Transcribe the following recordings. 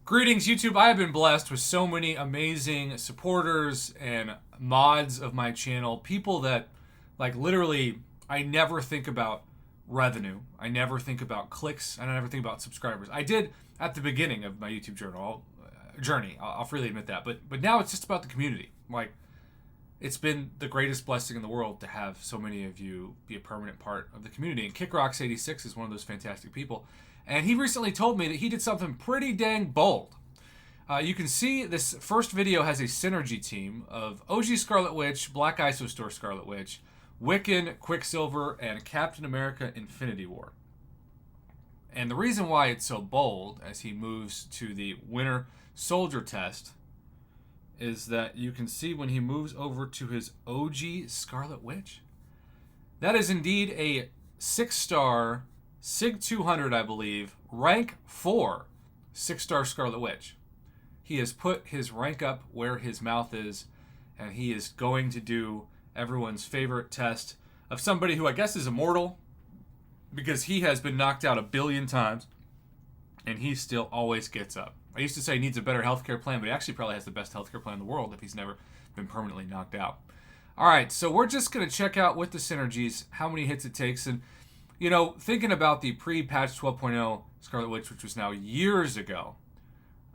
Greetings, YouTube. I have been blessed with so many amazing supporters and mods of my channel. People that, like, literally, I never think about revenue. I never think about clicks. I never think about subscribers. I did at the beginning of my YouTube journey. I'll freely admit that. But now it's just about the community. Like, it's been the greatest blessing in the world to have so many of you be a permanent part of the community. And KickRocks86 is one of those fantastic people. And he recently told me that he did something pretty dang bold. You can see this first video has a synergy team of OG Scarlet Witch, Black ISO Store Scarlet Witch, Wiccan, Quicksilver, and Captain America Infinity War. And the reason why it's so bold as he moves to the Winter Soldier test is that you can see when he moves over to his OG Scarlet Witch, that is indeed a 6-star SIG 200, I believe, rank 4 6-star Scarlet Witch. He has put his rank up where his mouth is, and he is going to do everyone's favorite test of somebody who I guess is immortal because he has been knocked out 1 billion times, and he still always gets up. I used to say he needs a better healthcare plan, but he actually probably has the best healthcare plan in the world if he's never been permanently knocked out. All right, so we're just going to check out with the synergies how many hits it takes. And, you know, thinking about the pre-patch 12.0 Scarlet Witch, which was now years ago,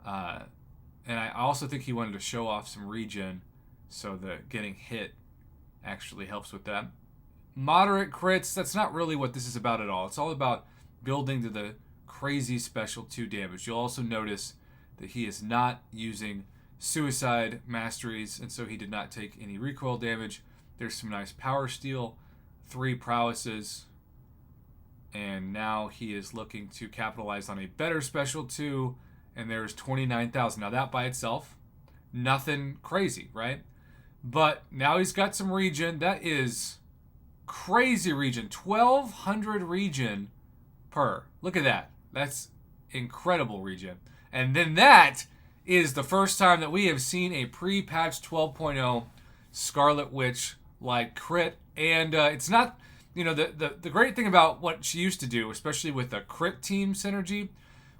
and I also think he wanted to show off some regen so that getting hit actually helps with that. Moderate crits, that's not really what this is about at all. It's all about building to the crazy special 2 damage. You'll also notice that he is not using suicide masteries, and so he did not take any recoil damage. There's some nice power steal, 3 prowesses, and now he is looking to capitalize on a better special 2, and there's 29,000. Now that by itself, nothing crazy, right? But now he's got some regen. That is crazy regen. 1,200 regen per. Look at that. That's incredible regen. And then that is the first time that we have seen a pre-patch 12.0 Scarlet Witch like crit. And it's not, you know, the great thing about what she used to do, especially with the crit team synergy,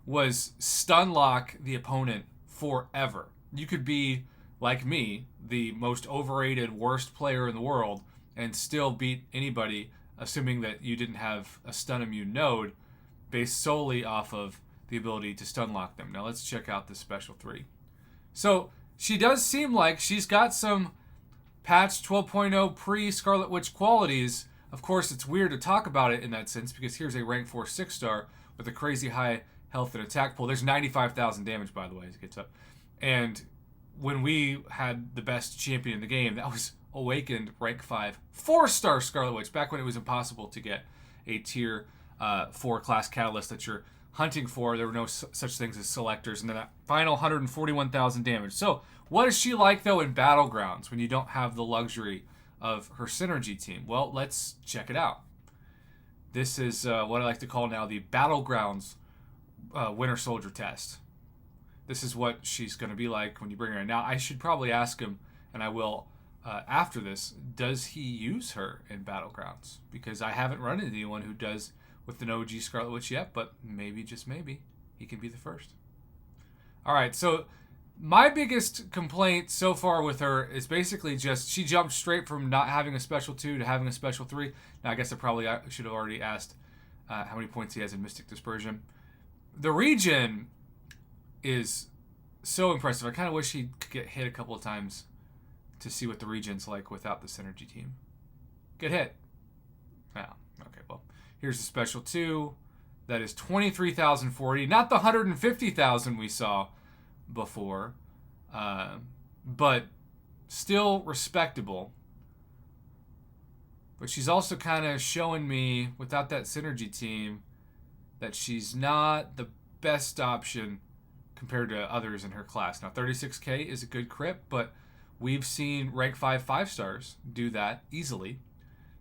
was stun lock the opponent forever. You could be, like me, the most overrated, worst player in the world, and still beat anybody, assuming that you didn't have a stun immune node, based solely off of the ability to stun lock them. Now let's check out this special 3. So she does seem like she's got some patch 12.0 pre-Scarlet Witch qualities. Of course, it's weird to talk about it in that sense because here's a rank 4 6-star with a crazy high health and attack pool. There's 95,000 damage, by the way, as it gets up. And when we had the best champion in the game, that was Awakened rank 5 4-star Scarlet Witch, back when it was impossible to get a tier 4 class catalyst that you're hunting for. There were no such things as selectors. And then that final 141,000 damage. So what is she like, though, in Battlegrounds when you don't have the luxury of her synergy team? Well, let's check it out. This is what I like to call now the Battlegrounds Winter Soldier test. This is what she's going to be like when you bring her in. Now, I should probably ask him, and I will after this, does he use her in Battlegrounds? Because I haven't run into anyone who does with an OG Scarlet Witch yet, but maybe, just maybe, he can be the first. All right, so my biggest complaint so far with her is basically just she jumped straight from not having a special 2 to having a special 3. Now, I guess I should have already asked how many points he has in Mystic Dispersion. The regen is so impressive. I kind of wish he could get hit a couple of times to see what the regen's like without the synergy team. Get hit. Oh, okay, well, here's the special 2. That is 23,040, not the 150,000 we saw before, but still respectable. But she's also kind of showing me, without that synergy team, that she's not the best option compared to others in her class. Now, 36k is a good crit, but we've seen rank 5 5-stars do that easily.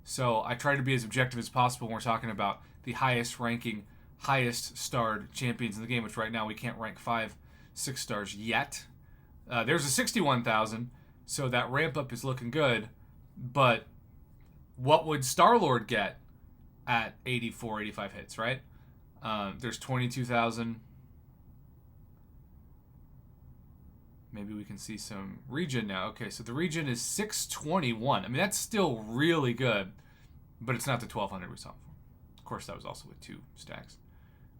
So I try to be as objective as possible when we're talking about the highest ranking, highest starred champions in the game, which right now we can't rank 5 6-stars yet. There's a 61,000, so that ramp up is looking good. But what would Star-Lord get at 84, 85 hits, right? There's 22,000. maybe we can see some Regen now. Okay, so the Regen is 621. I mean, that's still really good, but it's not the 1200 we saw before. Of course, that was also with 2 stacks.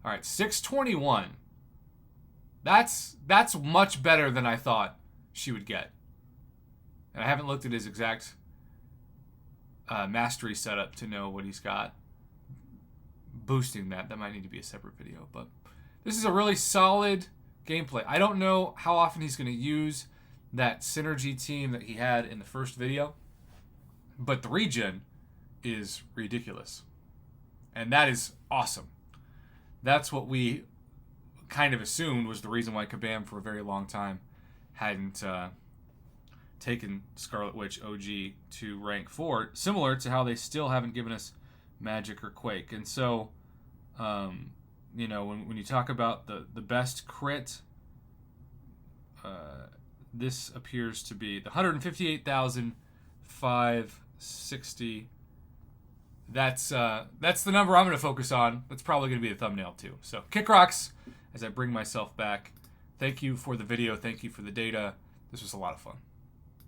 All right, 621. That's much better than I thought she would get. And I haven't looked at his exact mastery setup to know what he's got. Boosting that might need to be a separate video, but this is a really solid gameplay. I don't know how often he's going to use that synergy team that he had in the first video, but the Regen is ridiculous, and that is awesome. That's what we kind of assumed was the reason why Kabam for a very long time hadn't taken Scarlet Witch OG to rank 4, similar to how they still haven't given us Magic or Quake. And so, you know, when you talk about the best crit, this appears to be the 158,560. That's the number I'm going to focus on. That's probably going to be the thumbnail too. So, Kick Rocks, as I bring myself back. Thank you for the video. Thank you for the data. This was a lot of fun.